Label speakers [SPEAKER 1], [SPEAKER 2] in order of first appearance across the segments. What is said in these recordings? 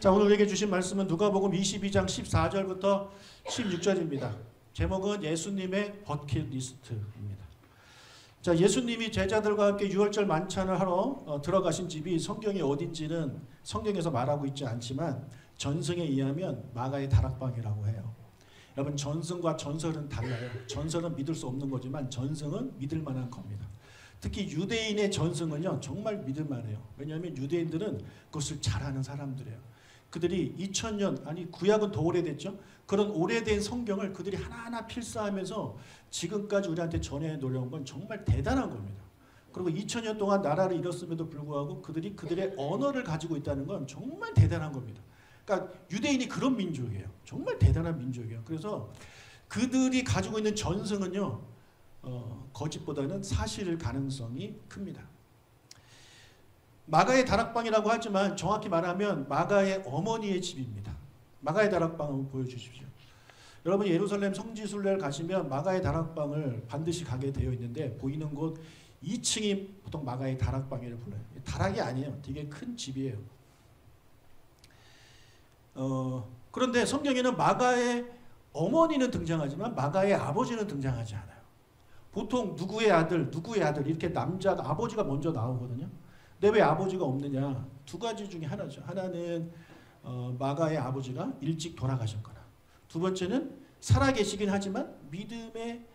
[SPEAKER 1] 자, 오늘 우리에게 주신 말씀은 누가복음 22장 14절부터 16절입니다. 제목은 예수님의 버킷리스트입니다. 자, 예수님이 제자들과 함께 유월절 만찬을 하러 들어가신 집이 성경이 어딘지는 성경에서 말하고 있지 않지만 전승에 의하면 마가의 다락방이라고 해요. 여러분, 전승과 전설은 달라요. 전설은 믿을 수 없는 거지만 전승은 믿을 만한 겁니다. 특히 유대인의 전승은요, 정말 믿을 만해요. 왜냐하면 유대인들은 그것을 잘하는 사람들이에요. 그들이 2000년, 아니 구약은 더 오래됐죠. 그런 오래된 성경을 그들이 하나하나 필사하면서 지금까지 우리한테 전해 놓은 건 정말 대단한 겁니다. 그리고 2000년 동안 나라를 잃었음에도 불구하고 그들이 그들의 언어를 가지고 있다는 건 정말 대단한 겁니다. 그러니까 유대인이 그런 민족이에요. 정말 대단한 민족이에요. 그래서 그들이 가지고 있는 전승은요, 거짓보다는 사실 가능성이 큽니다. 마가의 다락방이라고 하지만 정확히 말하면 마가의 어머니의 집입니다. 마가의 다락방 한번 보여주십시오. 여러분, 예루살렘 성지순례를 가시면 마가의 다락방을 반드시 가게 되어 있는데 보이는 곳 2층이 보통 마가의 다락방이라고 불러요. 다락이 아니에요. 되게 큰 집이에요. 그런데 성경에는 마가의 어머니는 등장하지만 마가의 아버지는 등장하지 않아요. 보통 누구의 아들 이렇게 남자가 아버지가 먼저 나오거든요. 근데 왜 아버지가 없느냐? 두 가지 중에 하나죠. 하나는 마가의 아버지가 일찍 돌아가셨거나, 두 번째는 살아계시긴 하지만 믿음의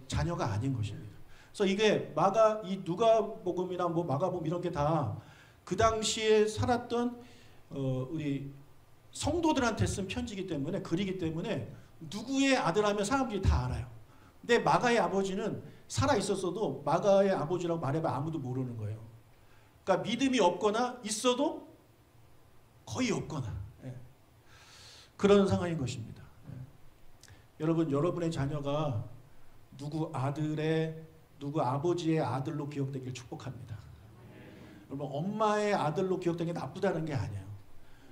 [SPEAKER 1] 자녀가 아닌 것입니다. 그래서 이게 이 누가복음이나 뭐 마가복음 이런 게 다 그 당시에 살았던 우리 성도들한테 쓴 편지이기 때문에, 글이기 때문에 누구의 아들하면 사람들이 다 알아요. 근데 마가의 아버지는 살아 있었어도 마가의 아버지라고 말해봐 아무도 모르는 거예요. 그러니까 믿음이 없거나 있어도 거의 없거나, 그런 상황인 것입니다. 여러분, 여러분의 자녀가 누구 아버지의 아들로 기억되길 축복합니다. 여러분, 엄마의 아들로 기억되는 게 나쁘다는 게 아니에요.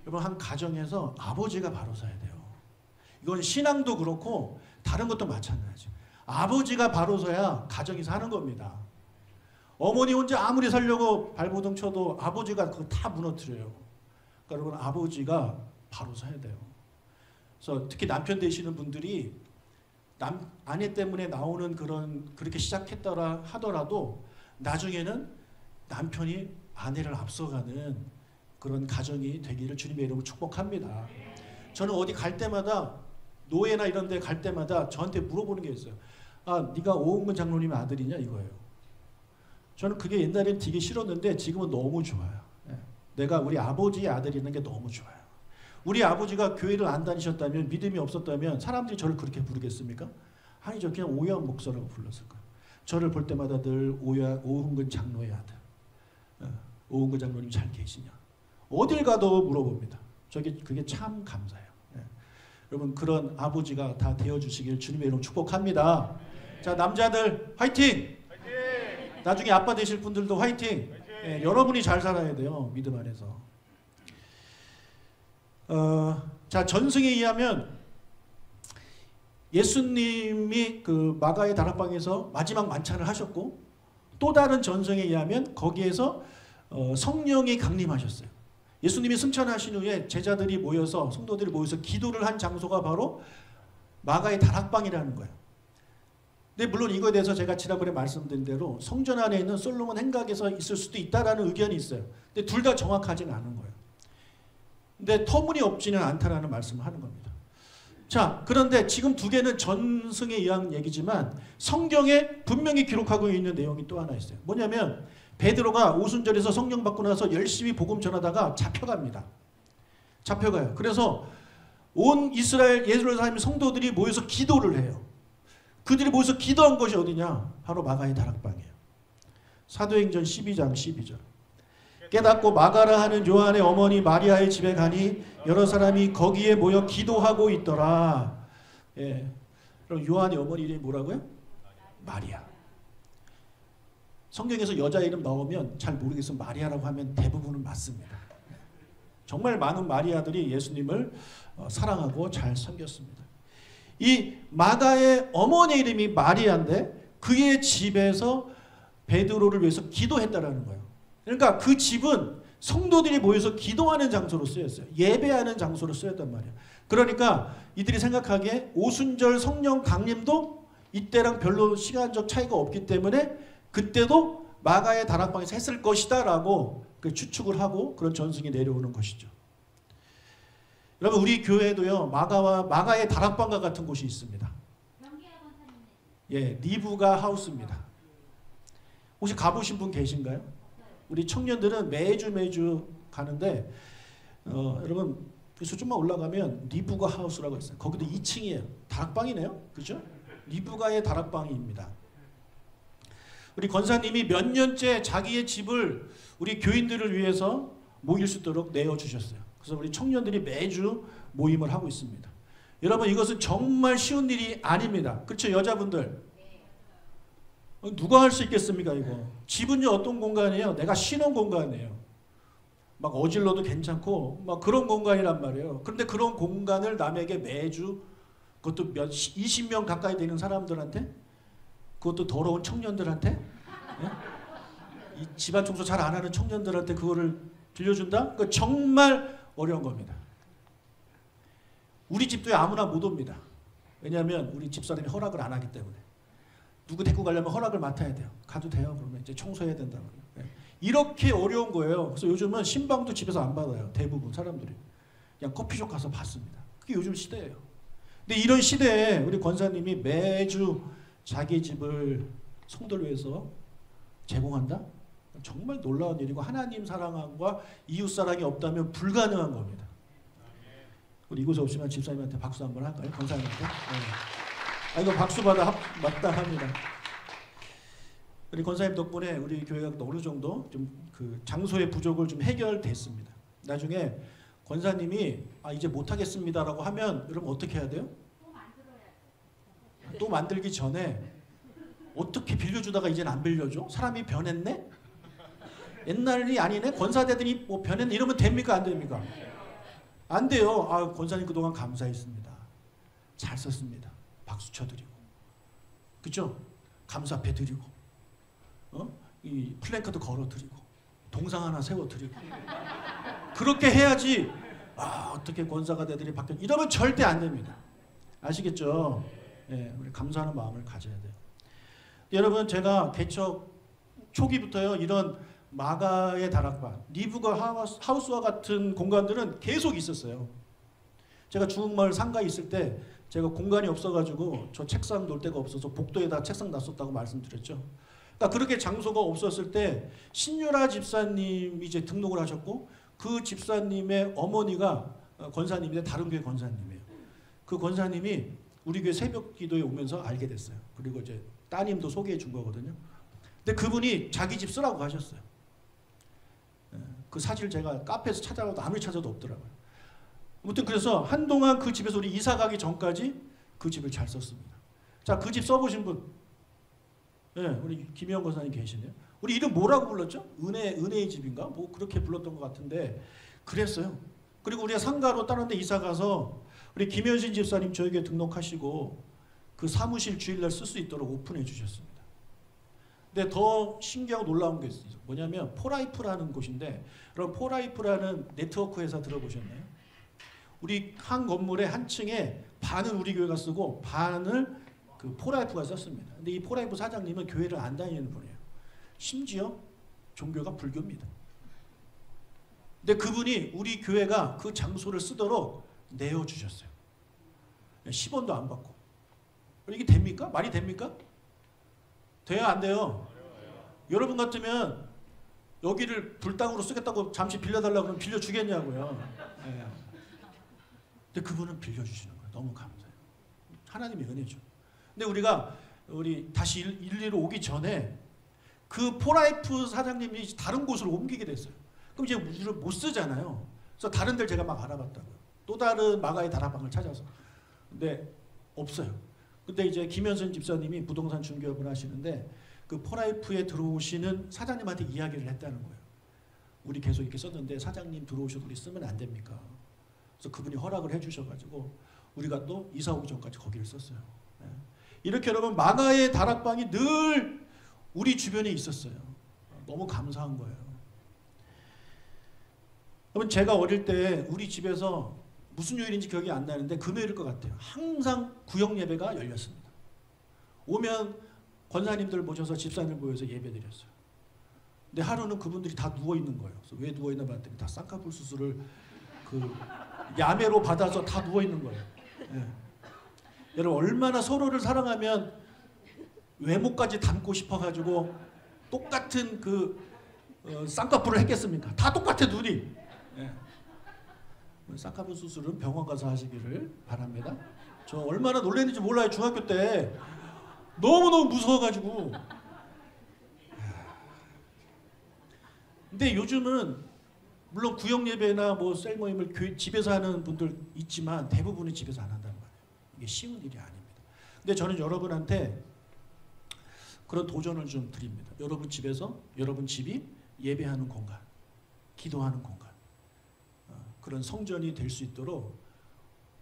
[SPEAKER 1] 여러분, 한 가정에서 아버지가 바로 서야 돼요. 이건 신앙도 그렇고 다른 것도 마찬가지예요. 아버지가 바로 서야 가정이 사는 겁니다. 어머니 혼자 아무리 살려고 발버둥 쳐도 아버지가 그거 다 무너뜨려요. 그러니까 여러분, 아버지가 바로 서야 돼요. 그래서 특히 남편 되시는 분들이 아내 때문에 나오는 그렇게 시작했더라 하더라도 나중에는 남편이 아내를 앞서가는 그런 가정이 되기를 주님의 이름으로 축복합니다. 저는 어디 갈 때마다, 노예나 이런 데 갈 때마다 저한테 물어보는 게 있어요. 아, 네가 오은근 장로님의 아들이냐 이거예요. 저는 그게 옛날에는 되게 싫었는데 지금은 너무 좋아요. 내가 우리 아버지의 아들이라는 게 너무 좋아요. 우리 아버지가 교회를 안 다니셨다면, 믿음이 없었다면 사람들이 저를 그렇게 부르겠습니까? 아니죠. 그냥 오연 목사라고 불렀을 거예요. 저를 볼 때마다 늘 오은근 장로의 아들, 오은근 장로님 잘 계시냐, 어딜 가도 물어봅니다. 그게 참 감사해요. 여러분, 그런 아버지가 다 되어주시길 주님의 이름 축복합니다. 자, 남자들 화이팅! 나중에 아빠 되실 분들도 화이팅! 여러분이 잘 살아야 돼요. 믿음 안에서. 자, 전승에 의하면 예수님이 그 마가의 다락방에서 마지막 만찬을 하셨고, 또 다른 전승에 의하면 거기에서 성령이 강림하셨어요. 예수님이 승천하신 후에 제자들이 모여서, 성도들이 모여서 기도를 한 장소가 바로 마가의 다락방이라는 거예요. 근데 물론 이거에 대해서 제가 지난번에 말씀드린 대로 성전 안에 있는 솔로몬 행각에서 있을 수도 있다라는 의견이 있어요. 근데 둘 다 정확하지는 않은 거예요. 근데 터무니없지는 않다라는 말씀을 하는 겁니다. 자, 그런데 지금 두 개는 전승에 의한 얘기지만 성경에 분명히 기록하고 있는 내용이 또 하나 있어요. 뭐냐면 베드로가 오순절에서 성령 받고 나서 열심히 복음 전하다가 잡혀갑니다. 잡혀가요. 그래서 온 이스라엘 예루살렘 성도들이 모여서 기도를 해요. 그들이 모여서 기도한 것이 어디냐? 바로 마가의 다락방이에요. 사도행전 12장 12절. 깨닫고 마가라 하는 요한의 어머니 마리아의 집에 가니 여러 사람이 거기에 모여 기도하고 있더라. 그럼 요한의 어머니 이름이 뭐라고요? 마리아. 성경에서 여자 이름 나오면 잘 모르겠으면 마리아라고 하면 대부분은 맞습니다. 정말 많은 마리아들이 예수님을 사랑하고 잘 섬겼습니다. 이 마가의 어머니 이름이 마리아인데 그의 집에서 베드로를 위해서 기도했다라는 거예요. 그러니까 그 집은 성도들이 모여서 기도하는 장소로 쓰였어요. 예배하는 장소로 쓰였단 말이에요. 그러니까 이들이 생각하기에 오순절 성령 강림도 이때랑 별로 시간적 차이가 없기 때문에 그때도 마가의 다락방에서 했을 것이다 라고 추측을 하고 그런 전승이 내려오는 것이죠. 여러분 우리 교회도요 마가의 다락방과 같은 곳이 있습니다. 예, 리브가 하우스입니다. 혹시 가보신 분 계신가요? 우리 청년들은 매주 가는데 여러분 그래서 좀만 올라가면 리브가 하우스라고 있어요. 거기도 2층이에요. 다락방이네요. 그죠? 리브가의 다락방입니다. 우리 권사님이 몇 년째 자기의 집을 우리 교인들을 위해서 모일 수 있도록 내어주셨어요. 그래서 우리 청년들이 매주 모임을 하고 있습니다. 여러분 이것은 정말 쉬운 일이 아닙니다. 그렇죠? 여자분들. 누가 할 수 있겠습니까 이거. 집은요 어떤 공간이에요? 내가 쉬는 공간이에요. 막 어질러도 괜찮고 막 그런 공간이란 말이에요. 그런데 그런 공간을 남에게 매주 그것도 20명 가까이 되는 사람들한테 그것도 더러운 청년들한테 예? 이 집안 청소 잘 안 하는 청년들한테 그거를 빌려준다? 그거 정말 어려운 겁니다. 우리 집도에 아무나 못 옵니다. 왜냐하면 우리 집사람이 허락을 안 하기 때문에. 누구 데리고 가려면 허락을 맡아야 돼요. 가도 돼요. 그러면 이제 청소해야 된다고. 이렇게 어려운 거예요. 그래서 요즘은 신방도 집에서 안 받아요. 대부분 사람들이. 그냥 커피숍 가서 받습니다. 그게 요즘 시대예요. 근데 이런 시대에 우리 권사님이 매주 자기 집을 성도를 위해서 제공한다? 정말 놀라운 일이고 하나님 사랑과 이웃 사랑이 없다면 불가능한 겁니다. 우리 이곳에 오시면 집사님한테 박수 한번 할까요? 권사님한테. 네. 이거 박수 받아 마땅합니다. 우리 권사님 덕분에 우리 교회가 어느 정도 좀 그 장소의 부족을 좀 해결됐습니다. 나중에 권사님이 이제 못하겠습니다라고 하면 여러분 어떻게 해야 돼요? 또 만들기 전에 어떻게 빌려주다가 이제는 안 빌려줘? 사람이 변했네? 옛날이 아니네? 권사대들이 뭐 변했네? 이러면 됩니까? 안 됩니까? 안 돼요. 권사님 그동안 감사했습니다. 잘 썼습니다. 박수 쳐드리고. 그죠? 감사패 드리고. 이 플랜카드 걸어드리고. 동상 하나 세워드리고. 그렇게 해야지 어떻게 권사가 대들이 바뀌었 이러면 절대 안 됩니다. 아시겠죠? 예, 우리 감사하는 마음을 가져야 돼요. 여러분 제가 개척 초기부터요 이런 마가의 다락방, 리브가 하우스와 같은 공간들은 계속 있었어요. 제가 중흥마을 상가에 있을 때 제가 공간이 없어가지고 저 책상 놓을 데가 없어서 복도에다 책상 놨었다고 말씀드렸죠. 그러니까 그렇게 장소가 없었을 때 신유라 집사님이 이제 등록을 하셨고 그 집사님의 어머니가 권사님인데 다른 교회 권사님이에요. 그 권사님이 우리 교회 새벽 기도에 오면서 알게 됐어요. 그리고 이제 따님도 소개해 준 거거든요. 근데 그분이 자기 집 쓰라고 하셨어요. 그 사실 제가 카페에서 찾아봐도 아무리 찾아도 없더라고요. 아무튼 그래서 한동안 그 집에서 우리 이사 가기 전까지 그 집을 잘 썼습니다. 자, 그 집 써보신 분. 네, 우리 김희영 권사님 계시네요. 우리 이름 뭐라고 불렀죠? 은혜의 집인가? 뭐 그렇게 불렀던 것 같은데 그랬어요. 그리고 우리가 상가로 다른 데 이사 가서 우리 김현신 집사님 저에게 등록하시고 그 사무실 주일날 쓸 수 있도록 오픈해 주셨습니다. 근데 더 신기하고 놀라운 게 있어요. 뭐냐면 포라이프라는 곳인데 여러분 포라이프라는 네트워크 회사 들어보셨나요? 우리 한 건물의 한 층에 반은 우리 교회가 쓰고 반을 그 포라이프가 썼습니다. 근데 이 포라이프 사장님은 교회를 안 다니는 분이에요. 심지어 종교가 불교입니다. 근데 그분이 우리 교회가 그 장소를 쓰도록 내어주셨어요. 10원도 안 받고. 이게 됩니까? 말이 됩니까? 돼요? 안 돼요? 여러분 같으면 여기를 불당으로 쓰겠다고 잠시 빌려달라고 그러면 빌려주겠냐고요. 네. 근데 그분은 빌려주시는 거예요. 너무 감사해요. 하나님의 은혜죠. 근데 우리 다시 일리로 오기 전에 그 포라이프 사장님이 다른 곳으로 옮기게 됐어요. 그럼 이제 우리를 못 쓰잖아요. 그래서 다른 데를 제가 막 알아봤다고요. 또 다른 마가의 다락방을 찾아서. 근데 없어요. 근데 이제 김현선 집사님이 부동산 중개업을 하시는데 그 포라이프에 들어오시는 사장님한테 이야기를 했다는 거예요. 우리 계속 이렇게 썼는데 사장님 들어오셔도 우리 쓰면 안 됩니까? 그래서 그분이 허락을 해주셔가지고 우리가 또 이사 오기 전까지 거기를 썼어요. 이렇게 여러분 마가의 다락방이 늘 우리 주변에 있었어요. 너무 감사한 거예요. 여러분 제가 어릴 때 우리 집에서 무슨 요일인지 기억이 안 나는데 금요일일 것 같아요. 항상 구역 예배가 열렸습니다. 오면 권사님들 모셔서 집사님들 모여서 예배 드렸어요. 근데 하루는 그분들이 다 누워 있는 거예요. 그래서 왜 누워 있나 봤더니 다 쌍꺼풀 수술을 그 야매로 받아서 다 누워 있는 거예요. 예. 여러분 얼마나 서로를 사랑하면 외모까지 닮고 싶어가지고 똑같은 그 쌍꺼풀을 했겠습니까? 다 똑같아 눈이. 예. 쌍꺼풀 수술은 병원 가서 하시기를 바랍니다. 저 얼마나 놀랐는지 몰라요. 중학교 때 너무너무 무서워가지고. 근데 요즘은 물론 구역 예배나 뭐 셀 모임을 집에서 하는 분들 있지만 대부분은 집에서 안 한다는 말이에요. 이게 쉬운 일이 아닙니다. 근데 저는 여러분한테 그런 도전을 좀 드립니다. 여러분 집에서 여러분 집이 예배하는 공간, 기도하는 공간, 그런 성전이 될 수 있도록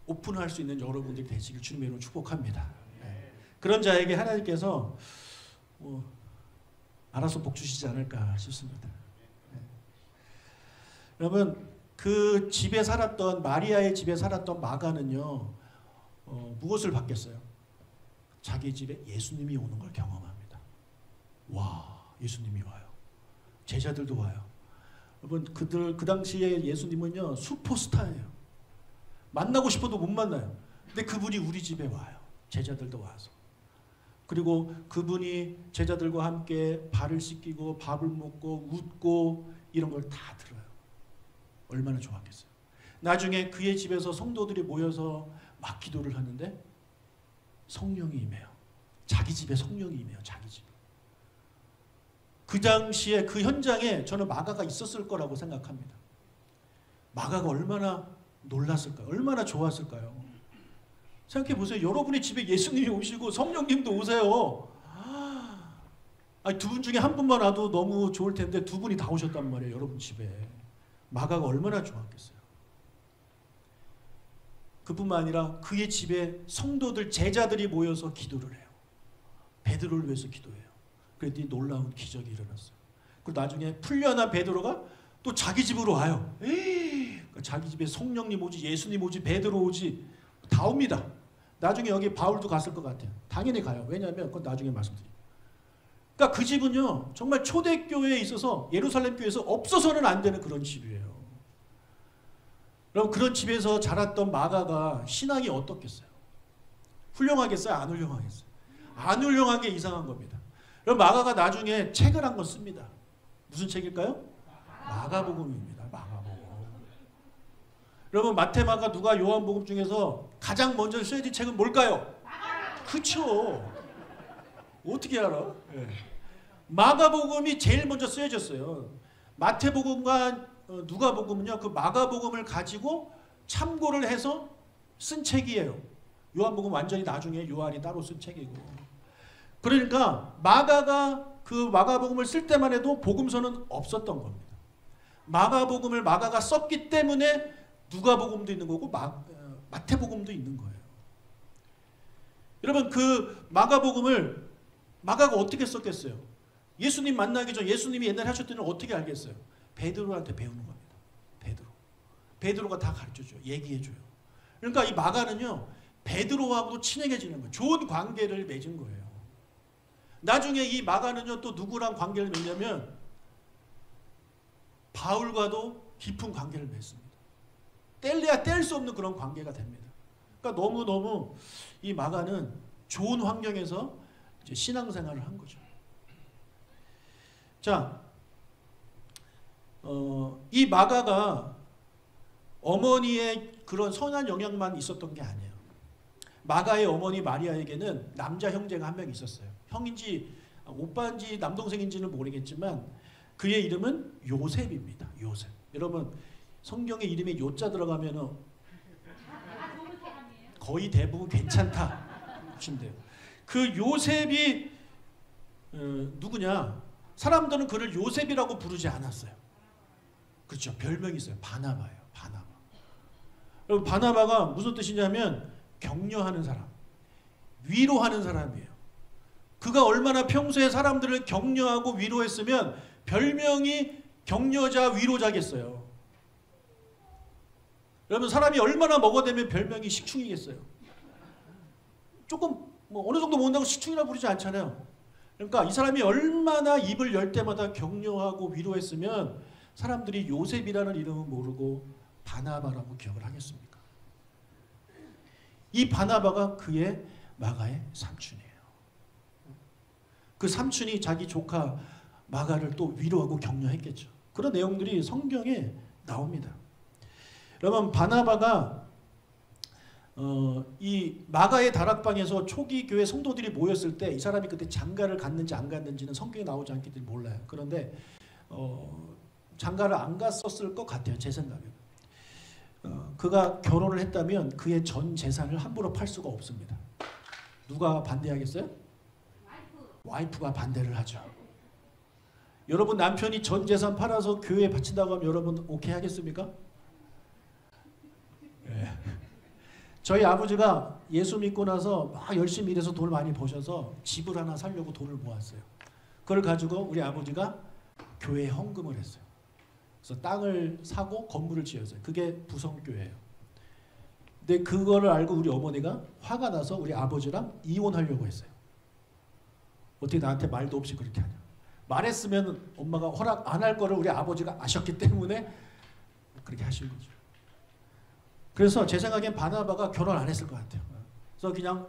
[SPEAKER 1] 오픈할 수 있는 여러분들이 되시길 주님의 이름으로 축복합니다. 네. 그런 자에게 하나님께서 알아서 복 주시지 않을까 싶습니다. 네. 여러분 그 집에 살았던 마리아의 집에 살았던 마가는요 무엇을 받겠어요? 자기 집에 예수님이 오는 걸 경험합니다. 와, 예수님이 와요. 제자들도 와요. 여러분 그 당시에 예수님은요 슈퍼스타예요. 만나고 싶어도 못 만나요. 근데 그분이 우리 집에 와요. 제자들도 와서. 그리고 그분이 제자들과 함께 발을 씻기고 밥을 먹고 웃고 이런 걸 다 들어요. 얼마나 좋았겠어요. 나중에 그의 집에서 성도들이 모여서 막 기도를 하는데 성령이 임해요. 자기 집에 성령이 임해요. 자기 집에. 그 당시에 그 현장에 저는 마가가 있었을 거라고 생각합니다. 마가가 얼마나 놀랐을까요? 얼마나 좋았을까요? 생각해 보세요. 여러분의 집에 예수님이 오시고 성령님도 오세요. 두 분 중에 한 분만 와도 너무 좋을 텐데 두 분이 다 오셨단 말이에요. 여러분 집에. 마가가 얼마나 좋았겠어요. 그뿐만 아니라 그의 집에 성도들 제자들이 모여서 기도를 해요. 베드로를 위해서 기도해요. 그랬더니 놀라운 기적이 일어났어요. 그리고 나중에 풀려난 베드로가 또 자기 집으로 와요. 자기 집에 성령님 오지, 예수님 오지, 베드로 오지 다 옵니다. 나중에 여기 바울도 갔을 것 같아요. 당연히 가요. 왜냐하면 그건 나중에 말씀드려요. 그러니까 그 집은요 정말 초대교회에 있어서 예루살렘 교회에서 없어서는 안 되는 그런 집이에요. 그럼 그런 집에서 자랐던 마가가 신앙이 어떻겠어요? 훌륭하겠어요? 안 훌륭하겠어요? 안 훌륭한 게 이상한 겁니다. 그럼 마가가 나중에 책을 한 권 씁니다. 무슨 책일까요? 마가복음입니다. 마가복음. 여러분 마태, 마가, 누가, 요한복음 중에서 가장 먼저 써진 책은 뭘까요? 그쵸? 어떻게 알아? 네. 마가복음이 제일 먼저 쓰여졌어요. 마태복음과 누가복음은요 그 마가복음을 가지고 참고를 해서 쓴 책이에요. 요한복음 완전히 나중에 요한이 따로 쓴 책이고. 그러니까 마가가 그 마가복음을 쓸 때만 해도 복음서는 없었던 겁니다. 마가복음을 마가가 썼기 때문에 누가복음도 있는 거고 마태복음도 있는 거예요. 여러분 그 마가복음을 마가가 어떻게 썼겠어요? 예수님 만나기 전 예수님이 옛날에 하셨던 일 어떻게 알겠어요? 베드로한테 배우는 겁니다. 베드로가 다 가르쳐줘요. 얘기해줘요. 그러니까 이 마가는요 베드로하고도 친해지는 거예요. 좋은 관계를 맺은 거예요. 나중에 이 마가는요 또 누구랑 관계를 맺냐면 바울과도 깊은 관계를 맺습니다. 뗄래야 뗄 수 없는 그런 관계가 됩니다. 그러니까 너무너무 이 마가는 좋은 환경에서 이제 신앙생활을 한 거죠. 자, 이 마가가 어머니의 그런 선한 영향만 있었던 게 아니에요. 마가의 어머니 마리아에게는 남자 형제가 한 명 있었어요. 형인지 오빠인지 남동생인지는 모르겠지만 그의 이름은 요셉입니다. 요셉. 여러분 성경에 이름에 요자 들어가면 거의 대부분 괜찮다 보시면 돼요. 그 요셉이 누구냐? 사람들은 그를 요셉이라고 부르지 않았어요. 그렇죠. 별명이 있어요. 바나바예요. 바나바. 여러분 바나바가 무슨 뜻이냐면 격려하는 사람, 위로하는 사람이에요. 그가 얼마나 평소에 사람들을 격려하고 위로했으면 별명이 격려자, 위로자겠어요. 여러분 사람이 얼마나 먹어대면 별명이 식충이겠어요. 조금 뭐 어느 정도 먹는다고 식충이라 부르지 않잖아요. 그러니까 이 사람이 얼마나 입을 열 때마다 격려하고 위로했으면 사람들이 요셉이라는 이름은 모르고 바나바라고 기억을 하겠습니까? 이 바나바가 그의 마가의 삼촌이에요. 그 삼촌이 자기 조카 마가를 또 위로하고 격려했겠죠. 그런 내용들이 성경에 나옵니다. 여러분 바나바가 이 마가의 다락방에서 초기 교회 성도들이 모였을 때 이 사람이 그때 장가를 갔는지 안 갔는지는 성경에 나오지 않기 때문에 몰라요. 그런데 장가를 안 갔었을 것 같아요. 제 생각에. 그가 결혼을 했다면 그의 전 재산을 함부로 팔 수가 없습니다. 누가 반대하겠어요? 와이프가 반대를 하죠. 여러분 남편이 전 재산 팔아서 교회에 바친다고 하면 여러분 오케이 하겠습니까? 네. 저희 아버지가 예수 믿고 나서 막 열심히 일해서 돈을 많이 버셔서 집을 하나 사려고 돈을 모았어요. 그걸 가지고 우리 아버지가 교회에 헌금을 했어요. 그래서 땅을 사고 건물을 지었어요. 그게 부성교회예요. 근데 그거를 알고 우리 어머니가 화가 나서 우리 아버지랑 이혼하려고 했어요. 어떻게 나한테 말도 없이 그렇게 하냐. 말했으면 엄마가 허락 안 할 거를 우리 아버지가 아셨기 때문에 그렇게 하신 거죠. 그래서 제 생각엔 바나바가 결혼 안 했을 것 같아요. 그래서 그냥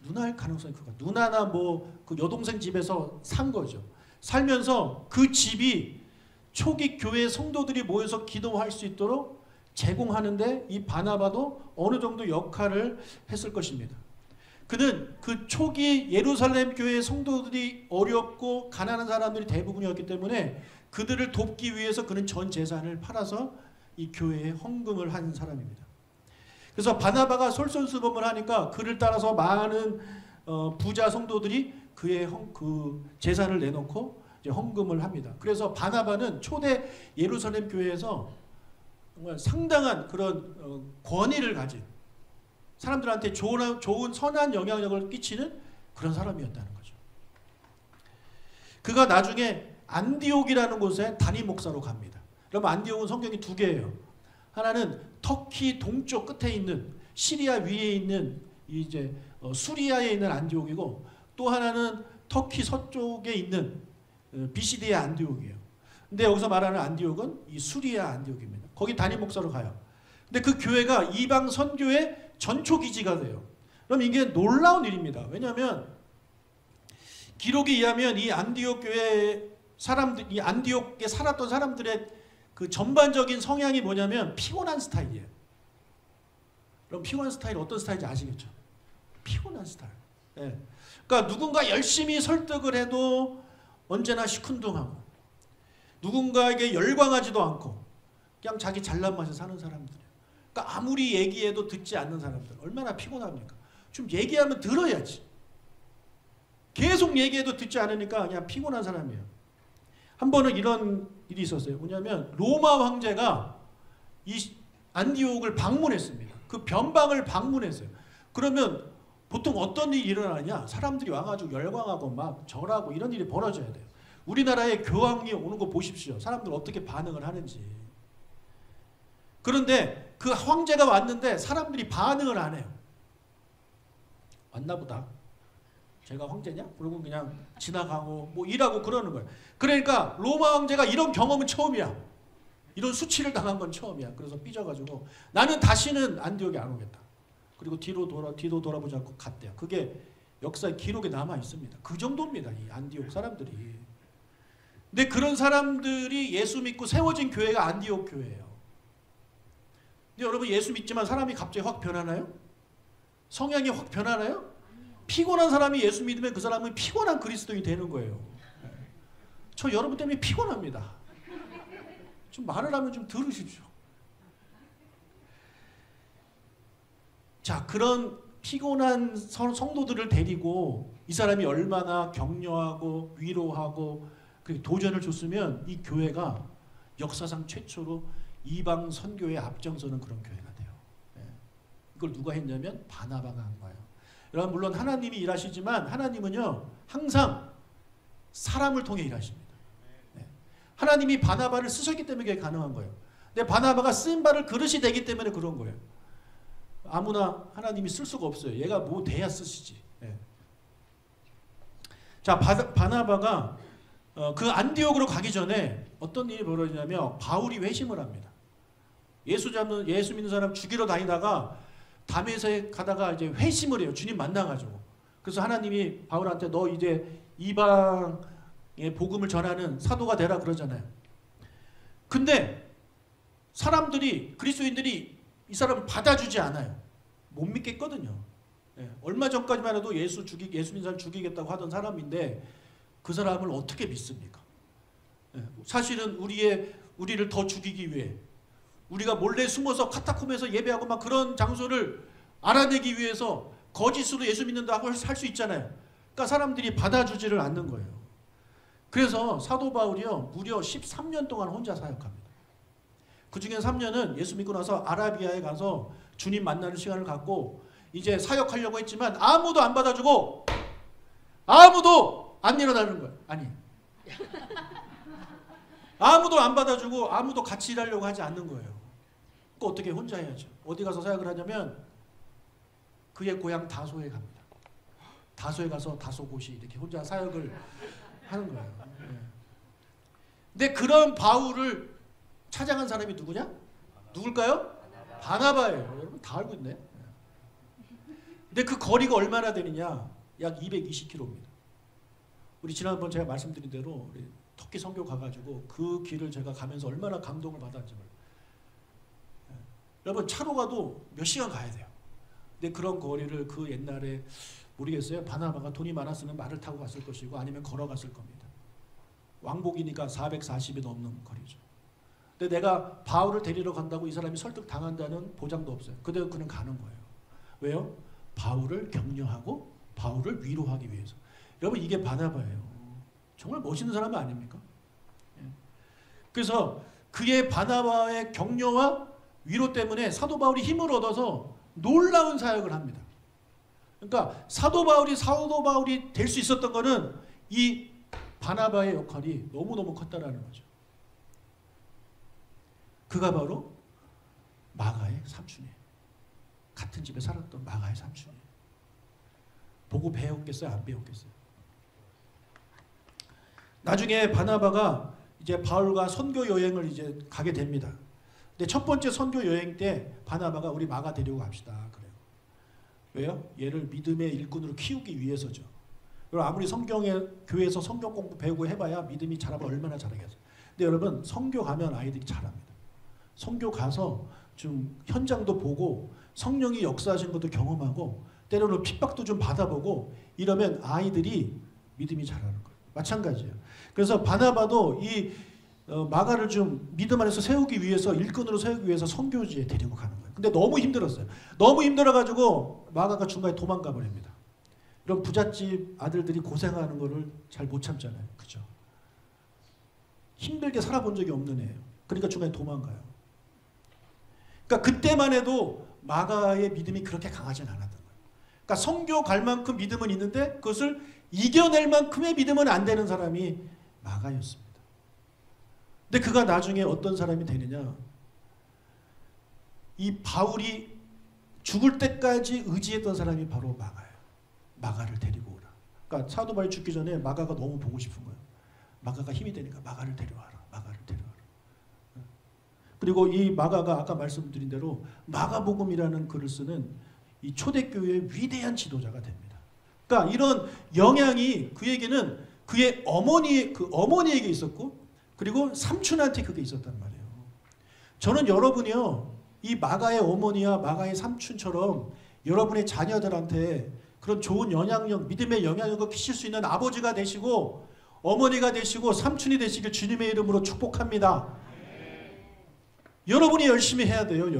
[SPEAKER 1] 누나일 가능성이 크고 누나나 뭐 그 여동생 집에서 산 거죠. 살면서 그 집이 초기 교회 성도들이 모여서 기도할 수 있도록 제공하는데 이 바나바도 어느 정도 역할을 했을 것입니다. 그는 그 초기 예루살렘 교회 성도들이 어렵고 가난한 사람들이 대부분이었기 때문에 그들을 돕기 위해서 그는 전 재산을 팔아서 이 교회에 헌금을 한 사람입니다. 그래서 바나바가 솔선수범을 하니까 그를 따라서 많은 부자 성도들이 그의 그 재산을 내놓고 이제 헌금을 합니다. 그래서 바나바는 초대 예루살렘 교회에서 정말 상당한 그런 권위를 가진 사람들한테 좋은 선한 영향력을 끼치는 그런 사람이었다는 거죠. 그가 나중에 안디옥이라는 곳에 담임 목사로 갑니다. 그럼 안디옥은 성경이 두 개예요. 하나는 터키 동쪽 끝에 있는 시리아 위에 있는 이제 수리아에 있는 안디옥이고 또 하나는 터키 서쪽에 있는 비시디의 안디옥이에요. 근데 여기서 말하는 안디옥은 이 수리아 안디옥입니다. 거기 담임 목사로 가요. 근데 그 교회가 이방 선교의 전초 기지가 돼요. 그럼 이게 놀라운 일입니다. 왜냐하면 기록에 의하면 이 안디옥 교회 사람들, 이 안디옥에 살았던 사람들의 그 전반적인 성향이 뭐냐면 피곤한 스타일이에요. 그럼 피곤한 스타일 어떤 스타일인지 아시겠죠? 피곤한 스타일. 네. 그러니까 누군가 열심히 설득을 해도 언제나 시큰둥하고 누군가에게 열광하지도 않고 그냥 자기 잘난 맛에 사는 사람들이에요. 그러니까 아무리 얘기해도 듣지 않는 사람들 얼마나 피곤합니까? 좀 얘기하면 들어야지. 계속 얘기해도 듣지 않으니까 그냥 피곤한 사람이에요. 한 번은 이런 일이 있었어요. 뭐냐면 로마 황제가 이 안디옥을 방문했습니다. 그 변방을 방문했어요. 그러면 보통 어떤 일이 일어나냐? 사람들이 와가지고 열광하고 막 절하고 이런 일이 벌어져야 돼요. 우리나라에 교황이 오는 거 보십시오. 사람들 어떻게 반응을 하는지. 그런데 그 황제가 왔는데 사람들이 반응을 안 해요. 왔나 보다. 제가 황제냐? 그러고 그냥 지나가고 뭐 일하고 그러는 거예요. 그러니까 로마 황제가 이런 경험은 처음이야. 이런 수치를 당한 건 처음이야. 그래서 삐져가지고 나는 다시는 안디옥에 안 오겠다. 그리고 뒤도 돌아보지 않고 갔대요. 그게 역사의 기록에 남아 있습니다. 그 정도입니다. 이 안디옥 사람들이. 근데 그런 사람들이 예수 믿고 세워진 교회가 안디옥 교회예요. 근데 여러분 예수 믿지만 사람이 갑자기 확 변하나요? 성향이 확 변하나요? 피곤한 사람이 예수 믿으면 그 사람은 피곤한 그리스도인이 되는 거예요. 저 여러분 때문에 피곤합니다. 좀 말을 하면 좀 들으십시오. 자, 그런 피곤한 성도들을 데리고 이 사람이 얼마나 격려하고 위로하고 도전을 줬으면 이 교회가 역사상 최초로 이방 선교에 앞장서는 그런 교회가 돼요. 이걸 누가 했냐면 바나바가 한 거예요. 여러분 물론 하나님이 일하시지만 하나님은요 항상 사람을 통해 일하십니다. 하나님이 바나바를 쓰셨기 때문에 그게 가능한 거예요. 근데 바나바가 쓰임 받을 그릇이 되기 때문에 그런 거예요. 아무나 하나님이 쓸 수가 없어요. 얘가 뭐 돼야 쓰시지. 예. 자, 바나바가 그 안디옥으로 가기 전에 어떤 일이 벌어지냐면 바울이 회심을 합니다. 예수 믿는 사람 죽이러 다니다가 담에서 가다가 이제 회심을 해요. 주님 만나가지고. 그래서 하나님이 바울한테 너 이제 이방의 복음을 전하는 사도가 되라 그러잖아요. 근데 사람들이, 그리스도인들이 이 사람을 받아주지 않아요. 못 믿겠거든요. 예, 얼마 전까지만 해도 예수 믿는 사람 죽이겠다고 하던 사람인데 그 사람을 어떻게 믿습니까? 예, 사실은 우리를 더 죽이기 위해 우리가 몰래 숨어서 카타콤에서 예배하고 막 그런 장소를 알아내기 위해서 거짓으로 예수 믿는다고 할 수 있잖아요. 그러니까 사람들이 받아주지를 않는 거예요. 그래서 사도 바울이요 무려 13년 동안 혼자 사역합니다. 그 중에 3년은 예수 믿고 나서 아라비아에 가서 주님 만나는 시간을 갖고 이제 사역하려고 했지만 아무도 안 받아주고 아무도 안 일어나는 거예요. 아니 아무도 안 받아주고 아무도 같이 일하려고 하지 않는 거예요. 그러니까 어떻게 혼자 해야죠. 어디 가서 사역을 하냐면 그의 고향 다소에 갑니다. 다소에 가서 다소곳이 이렇게 혼자 사역을 하는 거예요. 근데 그런 바울을 찾아간 사람이 누구냐? 누굴까요? 바나바예요. 여러분 다 알고 있네. 근데 그 거리가 얼마나 되느냐? 약 220km입니다. 우리 지난번 제가 말씀드린 대로 우리 터키 선교 가가지고 그 길을 제가 가면서 얼마나 감동을 받았는지 몰라요. 여러분 차로 가도 몇 시간 가야 돼요. 근데 그런 거리를 그 옛날에 모르겠어요. 바나바가 돈이 많았으면 말을 타고 갔을 것이고 아니면 걸어갔을 겁니다. 왕복이니까 440이 넘는 거리죠. 근데 내가 바울을 데리러 간다고 이 사람이 설득당한다는 보장도 없어요. 그대로 그는 가는 거예요. 왜요? 바울을 격려하고 바울을 위로하기 위해서. 여러분 이게 바나바예요. 정말 멋있는 사람 아닙니까? 그래서 그의 바나바의 격려와 위로 때문에 사도 바울이 힘을 얻어서 놀라운 사역을 합니다. 그러니까 사도 바울이 될 수 있었던 거는 이 바나바의 역할이 너무너무 컸다라는 거죠. 그가 바로 마가의 삼촌이에요. 같은 집에 살았던 마가의 삼촌이에요. 보고 배웠겠어요? 안 배웠겠어요? 나중에 바나바가 이제 바울과 선교 여행을 이제 가게 됩니다. 근데 첫 번째 선교 여행 때 바나바가 우리 마가 데리고 갑시다 그래요. 왜요? 얘를 믿음의 일꾼으로 키우기 위해서죠. 그리고 아무리 교회에서 성경 공부 배우고 해봐야 믿음이 자라면 얼마나 자라겠어요. 근데 여러분 선교 가면 아이들이 잘합니다. 선교 가서 좀 현장도 보고 성령이 역사하시는 것도 경험하고 때로는 핍박도 좀 받아보고 이러면 아이들이 믿음이 자라는 거예요. 마찬가지예요. 그래서 바나바도 이 마가를 좀 믿음 안에서 세우기 위해서 일꾼으로 세우기 위해서 선교지에 데리고 가는 거예요. 근데 너무 힘들었어요. 너무 힘들어가지고 마가가 중간에 도망가 버립니다. 이런 부잣집 아들들이 고생하는 거를 잘 못 참잖아요. 그죠? 힘들게 살아본 적이 없는 애예요. 그러니까 중간에 도망가요. 그러니까 그때만 해도 마가의 믿음이 그렇게 강하진 않았던 거예요. 그러니까 선교 갈 만큼 믿음은 있는데 그것을 이겨낼 만큼의 믿음은 안 되는 사람이 마가였습니다. 근데 그가 나중에 어떤 사람이 되느냐? 이 바울이 죽을 때까지 의지했던 사람이 바로 마가예요. 마가를 데리고 오라. 그러니까 사도 바울이 죽기 전에 마가가 너무 보고 싶은 거예요. 마가가 힘이 되니까 마가를 데려와라. 마가를 데려와라. 그리고 이 마가가 아까 말씀드린 대로 마가복음이라는 글을 쓰는 이 초대교회의 위대한 지도자가 됩니다. 그러니까 이런 영향이 그에게는 그의 어머니에게 있었고 그리고 삼촌한테 그게 있었단 말이에요. 저는 여러분이요 이 마가의 어머니와 마가의 삼촌처럼 여러분의 자녀들한테 그런 좋은 영향력, 믿음의 영향력을 끼칠 수 있는 아버지가 되시고 어머니가 되시고 삼촌이 되시길 주님의 이름으로 축복합니다. 여러분이 열심히 해야 돼요.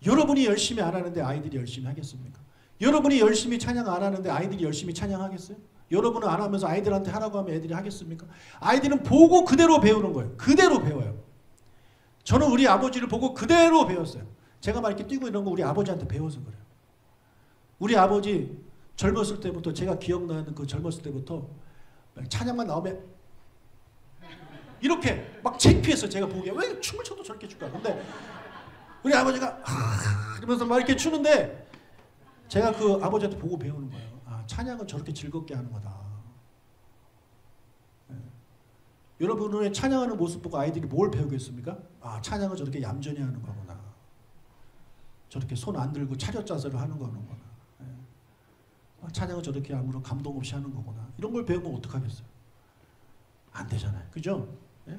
[SPEAKER 1] 여러분이 열심히 안 하는데 아이들이 열심히 하겠습니까? 여러분이 열심히 찬양 안 하는데 아이들이 열심히 찬양하겠어요? 여러분은 안 하면서 아이들한테 하라고 하면 애들이 하겠습니까? 아이들은 보고 그대로 배우는 거예요. 그대로 배워요. 저는 우리 아버지를 보고 그대로 배웠어요. 제가 막 이렇게 뛰고 이런 거 우리 아버지한테 배워서 그래요. 우리 아버지 젊었을 때부터 제가 기억나는 그 젊었을 때부터 찬양만 나오면 이렇게 막 창피했어요. 제가 보기에 왜 춤을 춰도 저렇게 출까. 근데 우리 아버지가 이러면서 막 이렇게 추는데 제가 그 아버지한테 보고 배우는 거예요. 아, 찬양은 저렇게 즐겁게 하는 거다. 네. 여러분의 찬양하는 모습 보고 아이들이 뭘 배우겠습니까? 아, 찬양은 저렇게 얌전히 하는 거구나. 저렇게 손 안 들고 차렷 자세로 하는 거구나. 네. 아, 찬양은 저렇게 아무런 감동 없이 하는 거구나. 이런 걸 배우면 어떡하겠어요? 안 되잖아요. 그죠? 네?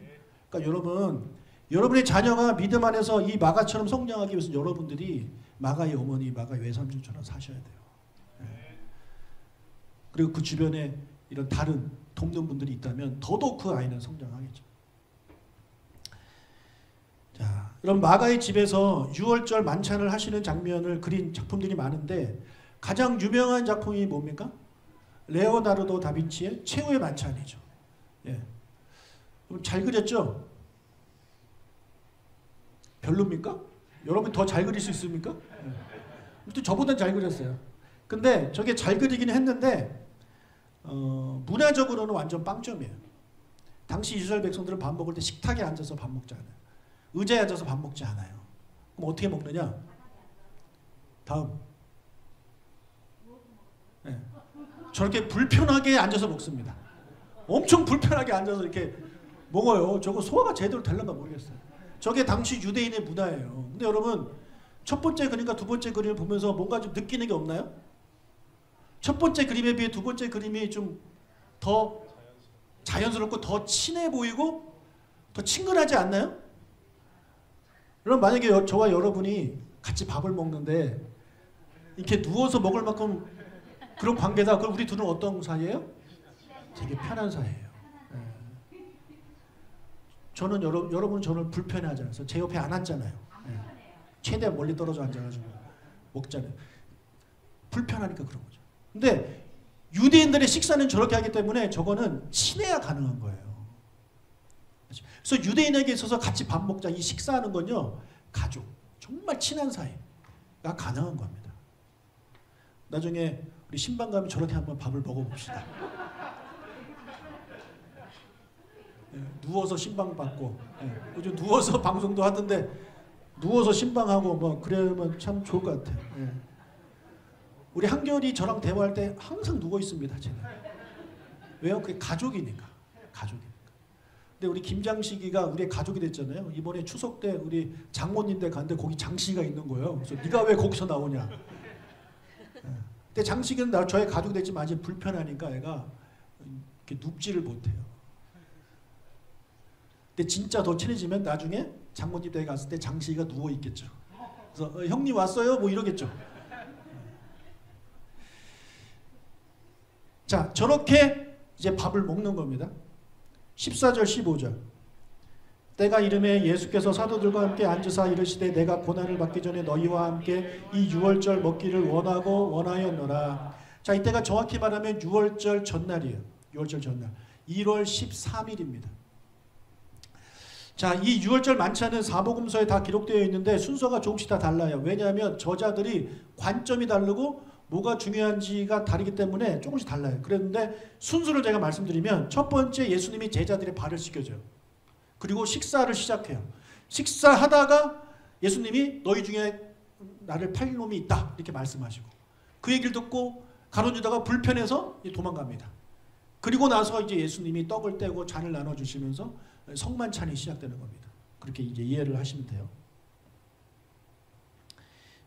[SPEAKER 1] 그러니까 여러분의 자녀가 믿음 안에서 이 마가처럼 성장하기 위해서 여러분들이 마가의 어머니, 마가의 외삼촌처럼 사셔야 돼요. 네. 그리고 그 주변에 이런 다른 돕는 분들이 있다면 더더욱 그 아이는 성장하겠죠. 자, 그럼 마가의 집에서 유월절 만찬을 하시는 장면을 그린 작품들이 많은데 가장 유명한 작품이 뭡니까? 레오나르도 다빈치의 최후의 만찬이죠. 예. 잘 그렸죠? 별로입니까? 여러분 더 잘 그릴 수 있습니까? 또 저보다 잘 그렸어요. 근데 저게 잘 그리긴 했는데 문화적으로는 완전 빵점이에요. 당시 이스라엘 백성들은 밥 먹을 때 식탁에 앉아서 밥 먹지 않아요. 의자에 앉아서 밥 먹지 않아요. 그럼 어떻게 먹느냐? 다음. 네. 저렇게 불편하게 앉아서 먹습니다. 엄청 불편하게 앉아서 이렇게 먹어요. 저거 소화가 제대로 될런가 모르겠어요. 저게 당시 유대인의 문화예요. 근데 여러분 첫 번째 그림과 두 번째 그림을 보면서 뭔가 좀 느끼는 게 없나요? 첫 번째 그림에 비해 두 번째 그림이 좀 더 자연스럽고 더 친해 보이고 더 친근하지 않나요? 그럼 만약에 저와 여러분이 같이 밥을 먹는데 이렇게 누워서 먹을 만큼 그런 관계다. 그럼 우리 둘은 어떤 사이예요? 되게 편한 사이예요. 네. 저는 여러분 저를 불편해하지 않아서 제 옆에 안 앉잖아요. 네. 최대한 멀리 떨어져 앉아가지고 먹잖아요. 불편하니까 그런 거죠. 근데 유대인들의 식사는 저렇게 하기 때문에 저거는 친해야 가능한 거예요. 그래서 유대인에게 있어서 같이 밥 먹자 이 식사하는 건요 가족 정말 친한 사이가 가능한 겁니다. 나중에 우리 신방 가면 저렇게 한번 밥을 먹어봅시다. 네, 누워서 신방 받고 네, 요즘 누워서 방송도 하던데 누워서 신방하고 뭐 그러면 참 좋을 것 같아요. 네. 우리 한결이 저랑 대화할 때 항상 누워 있습니다. 제가. 왜요? 그게 가족이니까. 가족이니까. 근데 우리 김장식이가 우리의 가족이 됐잖아요. 이번에 추석 때 우리 장모님 댁 갔는데 거기 장식이가 있는 거예요. 그래서 네가 왜 거기서 나오냐. 근데 장식이는 저의 가족이 됐지만 아직 불편하니까 애가 이렇게 눕지를 못해요. 근데 진짜 더 친해지면 나중에 장모님 댁에 갔을 때 장식이가 누워 있겠죠. 그래서 형님 왔어요? 뭐 이러겠죠. 자, 저렇게 이제 밥을 먹는 겁니다. 14절 15절 때가 이름에 예수께서 사도들과 함께 앉으사 이르시되 내가 고난을 받기 전에 너희와 함께 이 유월절 먹기를 원하고 원하였노라. 자, 이때가 정확히 말하면 유월절 전날이에요. 유월절 전날 1월 13일입니다. 자, 이 유월절 만찬은 사복음서에 다 기록되어 있는데 순서가 조금씩 다 달라요. 왜냐하면 저자들이 관점이 다르고 뭐가 중요한지가 다르기 때문에 조금씩 달라요. 그런데 순서를 제가 말씀드리면 첫 번째 예수님이 제자들의 발을 씻겨줘요. 그리고 식사를 시작해요. 식사하다가 예수님이 너희 중에 나를 팔 놈이 있다 이렇게 말씀하시고 그 얘기를 듣고 가룟 유다가 불편해서 도망갑니다. 그리고 나서 이제 예수님이 떡을 떼고 잔을 나눠주시면서 성만찬이 시작되는 겁니다. 그렇게 이제 이해를 하시면 돼요.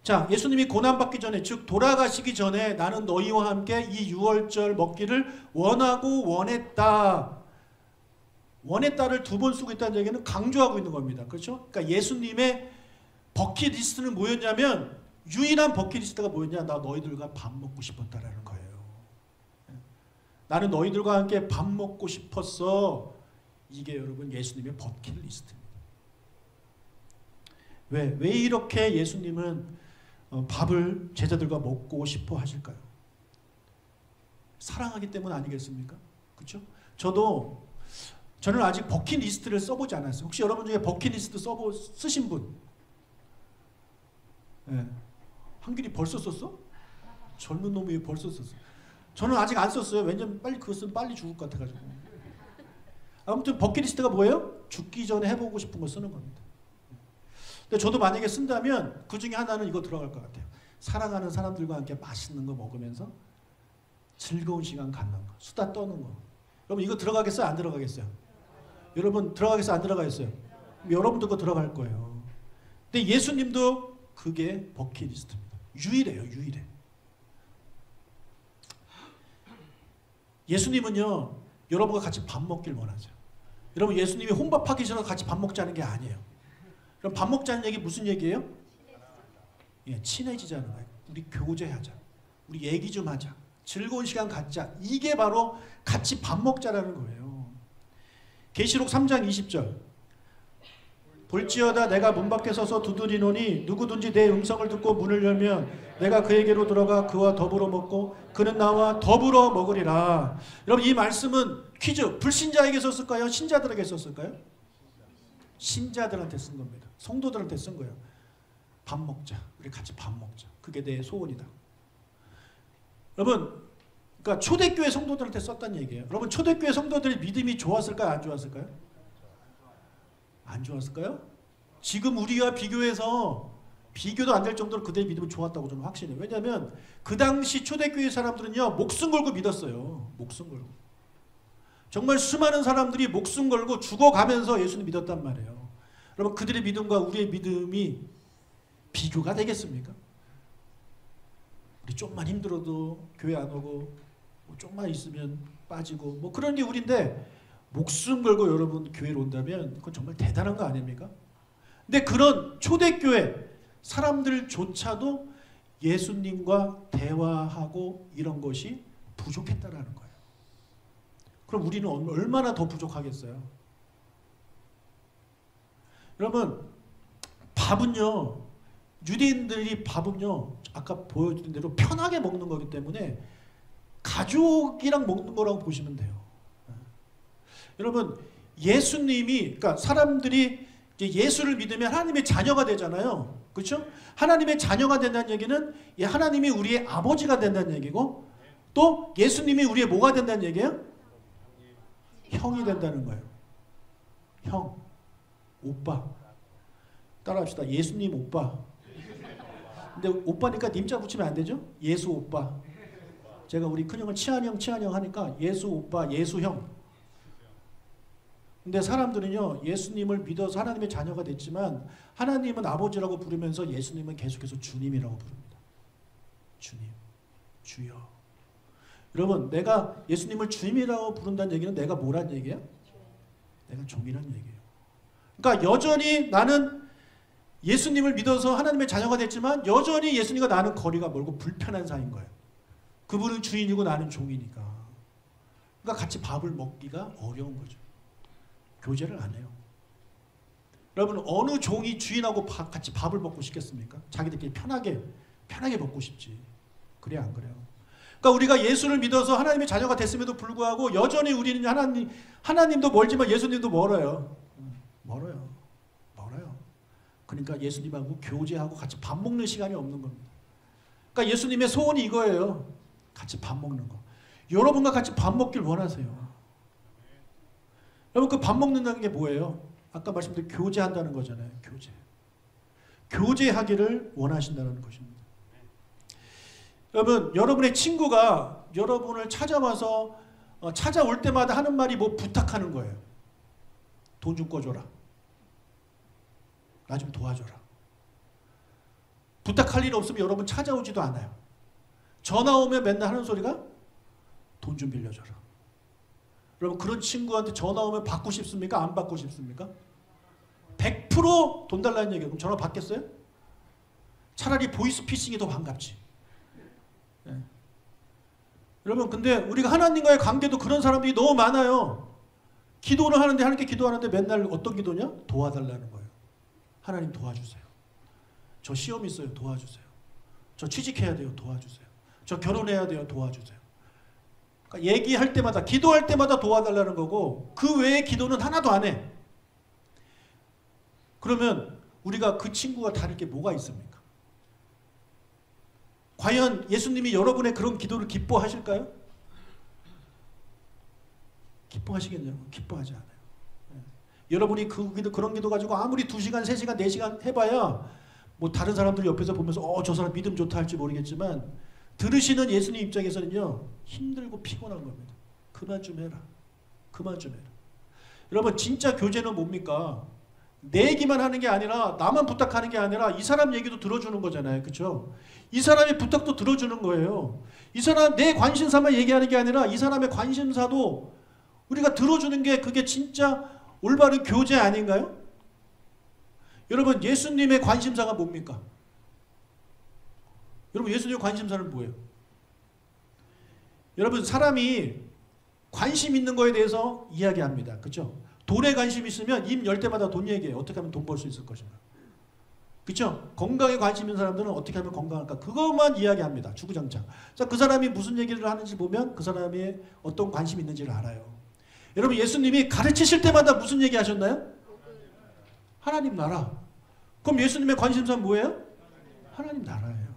[SPEAKER 1] 자, 예수님이 고난받기 전에 즉 돌아가시기 전에 나는 너희와 함께 이 유월절 먹기를 원하고 원했다. 원했다를 두 번 쓰고 있다는 얘기는 강조하고 있는 겁니다. 그렇죠? 그러니까 예수님의 버킷리스트는 뭐였냐면 유일한 버킷리스트가 뭐였냐? 나 너희들과 밥 먹고 싶었다라는 거예요. 나는 너희들과 함께 밥 먹고 싶었어. 이게 여러분 예수님의 버킷리스트입니다. 왜 이렇게 예수님은 밥을 제자들과 먹고 싶어 하실까요? 사랑하기 때문 아니겠습니까? 그렇죠? 저는 아직 버킷리스트를 써보지 않았어요. 혹시 여러분 중에 버킷리스트 쓰신 분? 네. 한길이 벌써 썼어? 젊은 놈이 왜 벌써 썼어? 저는 아직 안 썼어요. 왜냐면 빨리 그거 쓰면 빨리 죽을 것 같아가지고. 아무튼 버킷리스트가 뭐예요? 죽기 전에 해보고 싶은 거 쓰는 겁니다. 근데 저도 만약에 쓴다면 그 중에 하나는 이거 들어갈 것 같아요. 사랑하는 사람들과 함께 맛있는 거 먹으면서 즐거운 시간 갖는 거, 수다 떠는 거. 여러분 이거 들어가겠어요? 안 들어가겠어요? 여러분 들어가겠어요? 안 들어가겠어요? 여러분도 그거 들어갈 거예요. 근데 예수님도 그게 버킷리스트입니다. 유일해요. 유일해. 예수님은요, 여러분과 같이 밥 먹길 원하죠. 여러분 예수님이 혼밥하기 싫어서 같이 밥 먹자는 게 아니에요. 그럼 밥 먹자는 얘기 무슨 얘기예요? 예, 친해지자는 거예요. 우리 교제하자. 우리 얘기 좀 하자. 즐거운 시간 갖자. 이게 바로 같이 밥 먹자라는 거예요. 계시록 3장 20절. 볼지어다 내가 문 밖에 서서 두드리노니 누구든지 내 음성을 듣고 문을 열면 내가 그에게로 들어가 그와 더불어 먹고 그는 나와 더불어 먹으리라. 여러분 이 말씀은 퀴즈. 불신자에게 썼을까요? 신자들에게 썼을까요? 신자들한테 쓴 겁니다. 성도들한테 쓴 거예요. 밥 먹자. 우리 같이 밥 먹자. 그게 내 소원이다. 여러분, 그러니까 초대교회 성도들한테 썼다는 얘기예요. 여러분 초대교회 성도들이 믿음이 좋았을까요? 안 좋았을까요? 안 좋았을까요? 지금 우리와 비교해서 비교도 안 될 정도로 그들의 믿음이 좋았다고 저는 확신해요. 왜냐하면 그 당시 초대교회 사람들은요 목숨 걸고 믿었어요. 목숨 걸고. 정말 수많은 사람들이 목숨 걸고 죽어가면서 예수님 믿었단 말이에요. 여러분 그들의 믿음과 우리의 믿음이 비교가 되겠습니까? 우리 좀만 힘들어도 교회 안 오고 뭐 좀만 있으면 빠지고 뭐 그런 게 우리인데 목숨 걸고 여러분 교회로 온다면 그건 정말 대단한 거 아닙니까? 근데 그런 초대교회 사람들조차도 예수님과 대화하고 이런 것이 부족했다라는 거예요. 그럼 우리는 얼마나 더 부족하겠어요? 여러분 밥은요 유대인들이 밥은요 아까 보여드린 대로 편하게 먹는 거기 때문에 가족이랑 먹는 거라고 보시면 돼요. 여러분 예수님이 그러니까 사람들이 예수를 믿으면 하나님의 자녀가 되잖아요. 그렇죠? 하나님의 자녀가 된다는 얘기는 하나님이 우리의 아버지가 된다는 얘기고 또 예수님이 우리의 뭐가 된다는 얘기예요? 형이 된다는 거예요. 형, 오빠. 따라합시다. 예수님 오빠. 근데 오빠니까 님자 붙이면 안 되죠? 예수 오빠. 제가 우리 큰형을 치한형 하니까 예수 오빠, 예수 형. 근데 사람들은요 예수님을 믿어서 하나님의 자녀가 됐지만 하나님은 아버지라고 부르면서 예수님은 계속해서 주님이라고 부릅니다. 주님, 주여. 여러분 내가 예수님을 주님이라고 부른다는 얘기는 내가 뭐란 얘기야? 내가 종이란 얘기예요. 그러니까 여전히 나는 예수님을 믿어서 하나님의 자녀가 됐지만 여전히 예수님과 나는 거리가 멀고 불편한 사이인 거예요. 그분은 주인이고 나는 종이니까. 그러니까 같이 밥을 먹기가 어려운 거죠. 교제를 안 해요. 여러분 어느 종이 주인하고 같이 밥을 먹고 싶겠습니까? 자기들끼리 편하게 먹고 싶지. 그래 안 그래요? 그러니까 우리가 예수를 믿어서 하나님의 자녀가 됐음에도 불구하고 여전히 우리는 하나님도 멀지만 예수님도 멀어요. 멀어요. 그러니까 예수님하고 교제하고 같이 밥 먹는 시간이 없는 겁니다. 그러니까 예수님의 소원이 이거예요. 같이 밥 먹는 거. 여러분과 같이 밥 먹길 원하세요. 여러분 그 밥 먹는다는 게 뭐예요? 아까 말씀드린 교제한다는 거잖아요. 교제하기를 원하신다는 것입니다. 여러분 여러분의 친구가 여러분을 찾아와서 찾아올 때마다 하는 말이 뭐 부탁하는 거예요. 돈 좀 꺼줘라. 나 좀 도와줘라. 부탁할 일 없으면 여러분 찾아오지도 않아요. 전화 오면 맨날 하는 소리가 돈 좀 빌려줘라. 여러분 그런 친구한테 전화 오면 받고 싶습니까? 안 받고 싶습니까? 100% 돈 달라는 얘기예요. 그럼 전화 받겠어요? 차라리 보이스피싱이 더 반갑지. 네. 여러분 근데 우리가 하나님과의 관계도 그런 사람들이 너무 많아요. 기도를 하는데 하나님께 기도하는데 맨날 어떤 기도냐? 도와달라는 거예요. 하나님 도와주세요. 저 시험 있어요. 도와주세요. 저 취직해야 돼요. 도와주세요. 저 결혼해야 돼요. 도와주세요. 그러니까 얘기할 때마다 기도할 때마다 도와달라는 거고 그 외의 기도는 하나도 안 해. 그러면 우리가 그 친구가 다를 게 뭐가 있습니까? 과연 예수님이 여러분의 그런 기도를 기뻐하실까요? 기뻐하시겠냐고? 기뻐하지 않아요. 여러분이 그런 기도 가지고 아무리 2시간, 3시간, 4시간 해봐야 뭐 다른 사람들 옆에서 보면서 저 사람 믿음 좋다 할지 모르겠지만 들으시는 예수님 입장에서는요 힘들고 피곤한 겁니다. 그만 좀 해라. 그만 좀 해라. 여러분 진짜 교제는 뭡니까? 내 얘기만 하는 게 아니라 나만 부탁하는 게 아니라 이 사람 얘기도 들어주는 거잖아요. 그렇죠? 이 사람의 부탁도 들어주는 거예요. 이 사람 내 관심사만 얘기하는 게 아니라 이 사람의 관심사도 우리가 들어주는 게 그게 진짜 올바른 교제 아닌가요? 여러분 예수님의 관심사가 뭡니까? 여러분 예수님의 관심사는 뭐예요? 여러분 사람이 관심 있는 거에 대해서 이야기합니다. 그렇죠? 돈에 관심 있으면 입 열 때마다 돈 얘기해요. 어떻게 하면 돈 벌 수 있을 것인가. 그렇죠? 건강에 관심 있는 사람들은 어떻게 하면 건강할까. 그것만 이야기합니다. 주구장창. 자, 그 사람이 무슨 얘기를 하는지 보면 그 사람이 어떤 관심이 있는지를 알아요. 여러분 예수님이 가르치실 때마다 무슨 얘기 하셨나요? 하나님 나라. 그럼 예수님의 관심사는 뭐예요? 하나님 나라예요.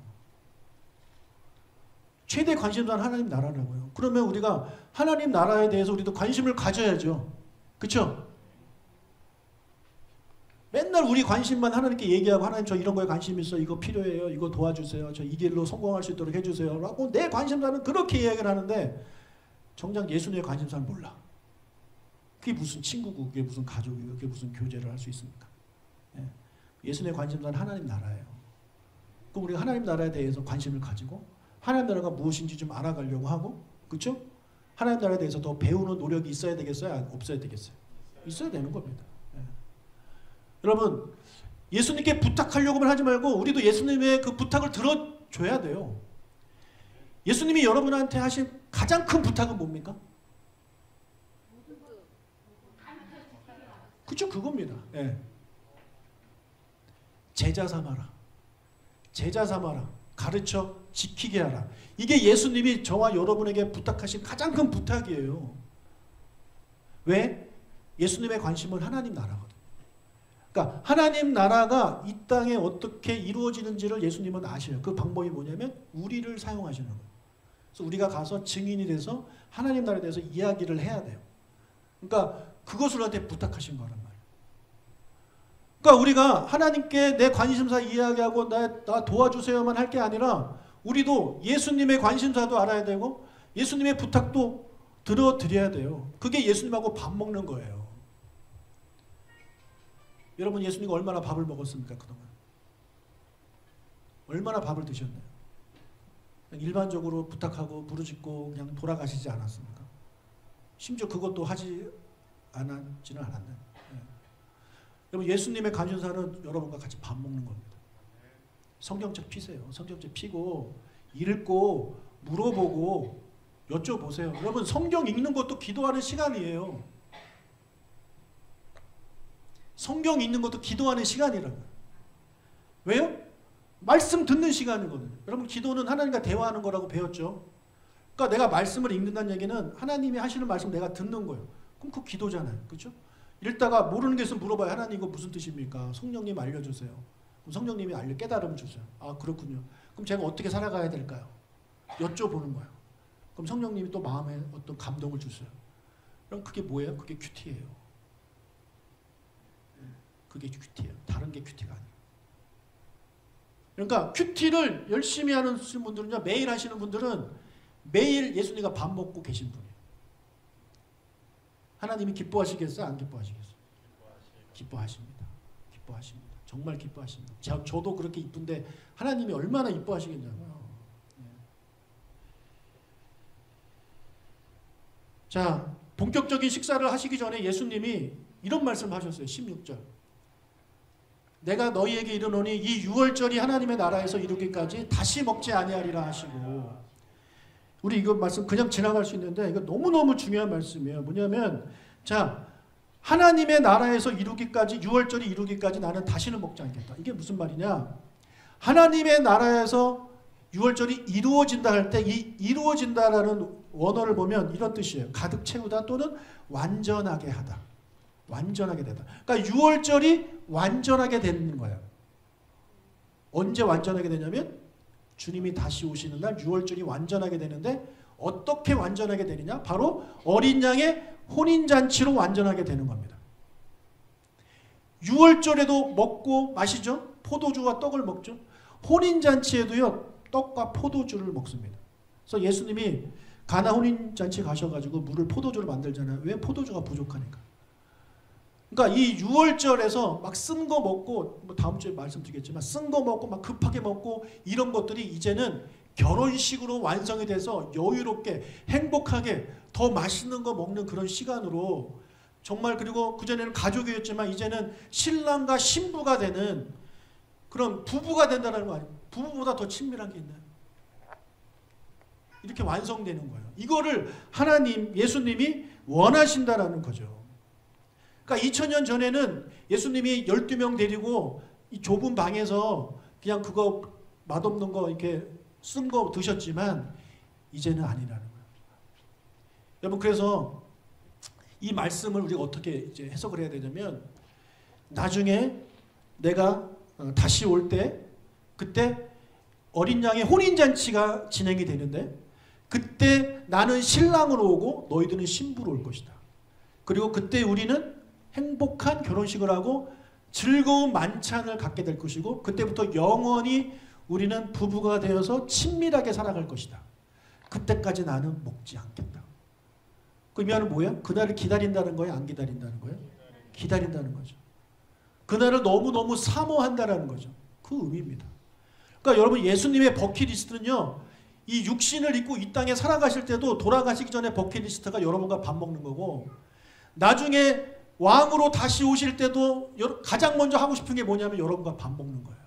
[SPEAKER 1] 최대 관심사는 하나님 나라라고요. 그러면 우리가 하나님 나라에 대해서 우리도 관심을 가져야죠. 그렇죠? 맨날 우리 관심만 하나님께 얘기하고 하나님 저 이런 거에 관심 있어. 이거 필요해요. 이거 도와주세요. 저 이 길로 성공할 수 있도록 해주세요. 라고 내 관심사는 그렇게 이야기를 하는데 정작 예수님의 관심사는 몰라. 그게 무슨 친구고 그게 무슨 가족이고 그게 무슨 교제를 할 수 있습니까? 예수님의 관심사는 하나님 나라예요. 그럼 우리가 하나님 나라에 대해서 관심을 가지고 하나님 나라가 무엇인지 좀 알아가려고 하고 그렇죠? 하나님 나라에 대해서 더 배우는 노력이 있어야 되겠어요? 없어야 되겠어요? 있어야 되는 겁니다. 여러분 예수님께 부탁하려고만 하지 말고 우리도 예수님의 그 부탁을 들어줘야 돼요. 예수님이 여러분한테 하신 가장 큰 부탁은 뭡니까? 그쵸? 그겁니다. 제자 삼아라. 제자 삼아라. 가르쳐 지키게 하라. 이게 예수님이 저와 여러분에게 부탁하신 가장 큰 부탁이에요. 왜? 예수님의 관심은 하나님 나라거든요. 그러니까 하나님 나라가 이 땅에 어떻게 이루어지는지를 예수님은 아셔요. 그 방법이 뭐냐면 우리를 사용하시는 거예요. 그래서 우리가 가서 증인이 돼서 하나님 나라에 대해서 이야기를 해야 돼요. 그러니까 그것을 우리한테 부탁하신 거란 말이에요. 그러니까 우리가 하나님께 내 관심사 이야기하고 나 도와주세요만 할 게 아니라 우리도 예수님의 관심사도 알아야 되고 예수님의 부탁도 들어드려야 돼요. 그게 예수님하고 밥 먹는 거예요. 여러분 예수님이 얼마나 밥을 먹었습니까? 그동안. 얼마나 밥을 드셨나요? 일반적으로 부탁하고 부르짖고 그냥 돌아가시지 않았습니까? 심지어 그것도 하지 않았지는 않았나요? 여러분 예수님의 관심사는 여러분과 같이 밥 먹는 겁니다. 성경책 피세요. 성경책 피고 읽고 물어보고 여쭤보세요. 여러분 성경 읽는 것도 기도하는 시간이에요. 성경 읽는 것도 기도하는 시간이라고요. 왜요? 말씀 듣는 시간이거든요. 여러분 기도는 하나님과 대화하는 거라고 배웠죠. 그러니까 내가 말씀을 읽는다는 얘기는 하나님이 하시는 말씀 내가 듣는 거예요. 그럼 그 기도잖아요. 그렇죠? 읽다가 모르는 게 있으면 물어봐요. 하나님 이거 무슨 뜻입니까? 성령님 알려주세요. 그럼 성령님이 깨달음을 주세요. 아 그렇군요. 그럼 제가 어떻게 살아가야 될까요? 여쭤보는 거예요. 그럼 성령님이 또 마음에 어떤 감동을 주세요. 그럼 그게 뭐예요? 그게 큐티예요. 그게 큐티예요. 다른 게 큐티가 아니에요. 그러니까 큐티를 열심히 하는 분들은요. 매일 하시는 분들은 매일 예수님과 밥 먹고 계신 분이에요. 하나님이 기뻐하시겠어요? 안 기뻐하시겠어요? 기뻐하십니다. 기뻐하십니다. 정말 기뻐하십니다. 저도 그렇게 이쁜데 하나님이 얼마나 이뻐하시겠냐고요. 자, 본격적인 식사를 하시기 전에 예수님이 이런 말씀을 하셨어요. 16절. 내가 너희에게 이르노니 이 유월절이 하나님의 나라에서 이루기까지 다시 먹지 아니하리라 하시고. 우리 이거 말씀 그냥 지나갈 수 있는데 이거 너무너무 중요한 말씀이에요. 뭐냐면 자 하나님의 나라에서 이루기까지 유월절이 이루기까지 나는 다시는 먹지 않겠다. 이게 무슨 말이냐. 하나님의 나라에서 유월절이 이루어진다 할 때 이 이루어진다라는 원어를 보면 이런 뜻이에요. 가득 채우다 또는 완전하게 하다. 완전하게 되다. 그러니까 유월절이 완전하게 되는 거예요. 언제 완전하게 되냐면 주님이 다시 오시는 날 유월절이 완전하게 되는데 어떻게 완전하게 되느냐? 바로 어린 양의 혼인잔치로 완전하게 되는 겁니다. 유월절에도 먹고 마시죠. 포도주와 떡을 먹죠. 혼인잔치에도요, 떡과 포도주를 먹습니다. 그래서 예수님이 가나 혼인잔치 가셔가지고 물을 포도주로 만들잖아요. 왜? 포도주가 부족하니까. 그러니까 이 유월절에서 막 쓴 거 먹고, 뭐 다음 주에 말씀드리겠지만 쓴 거 먹고 막 급하게 먹고 이런 것들이 이제는 결혼식으로 완성이 돼서 여유롭게 행복하게 더 맛있는 거 먹는 그런 시간으로 정말, 그리고 그전에는 가족이었지만 이제는 신랑과 신부가 되는 그런 부부가 된다는 거 아니에요. 부부보다 더 친밀한 게 있나요? 이렇게 완성되는 거예요. 이거를 하나님, 예수님이 원하신다라는 거죠. 그러니까 2000년 전에는 예수님이 12명 데리고 이 좁은 방에서 그냥 그거 맛없는 거 이렇게 쓴 거 드셨지만 이제는 아니라는 거예요. 여러분, 그래서 이 말씀을 우리가 어떻게 이제 해석을 해야 되냐면, 나중에 내가 다시 올 때, 그때 어린 양의 혼인잔치가 진행이 되는데, 그때 나는 신랑으로 오고 너희들은 신부로 올 것이다. 그리고 그때 우리는 행복한 결혼식을 하고 즐거운 만찬을 갖게 될 것이고, 그때부터 영원히 우리는 부부가 되어서 친밀하게 살아갈 것이다. 그때까지 나는 먹지 않겠다. 그 의미는 뭐야? 그날을 기다린다는 거예요? 안 기다린다는 거예요? 기다린다는 거죠. 그날을 너무너무 사모한다는 거죠. 그 의미입니다. 그러니까 여러분, 예수님의 버킷리스트는요, 이 육신을 입고 이 땅에 살아가실 때도 돌아가시기 전에 버킷리스트가 여러분과 밥 먹는 거고, 나중에 왕으로 다시 오실 때도 가장 먼저 하고 싶은 게 뭐냐면 여러분과 밥 먹는 거예요.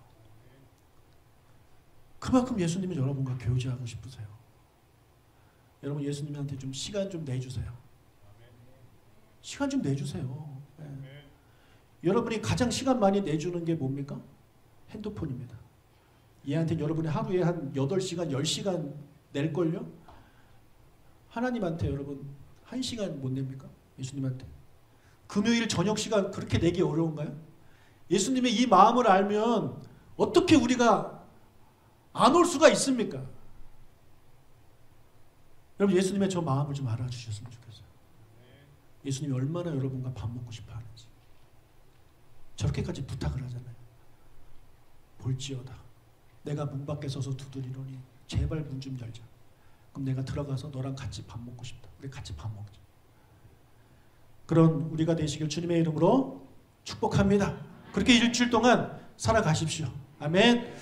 [SPEAKER 1] 그만큼 예수님은 여러분과 교제하고 싶으세요. 여러분, 예수님한테 좀 시간 좀 내주세요. 시간 좀 내주세요. 네. 여러분이 가장 시간 많이 내주는 게 뭡니까? 핸드폰입니다. 얘한테 여러분이 하루에 한 8시간, 10시간 낼걸요? 하나님한테 여러분 1시간 못 냅니까? 예수님한테. 금요일 저녁 시간 그렇게 내기 어려운가요? 예수님의 이 마음을 알면 어떻게 우리가 안 올 수가 있습니까? 여러분, 예수님의 저 마음을 좀 알아주셨으면 좋겠어요. 예수님이 얼마나 여러분과 밥 먹고 싶어 하는지. 저렇게까지 부탁을 하잖아요. 볼지어다. 내가 문 밖에 서서 두드리노니 제발 문 좀 열자. 그럼 내가 들어가서 너랑 같이 밥 먹고 싶다. 우리 같이 밥 먹자. 그런 우리가 되시길 주님의 이름으로 축복합니다. 그렇게 일주일 동안 살아가십시오. 아멘.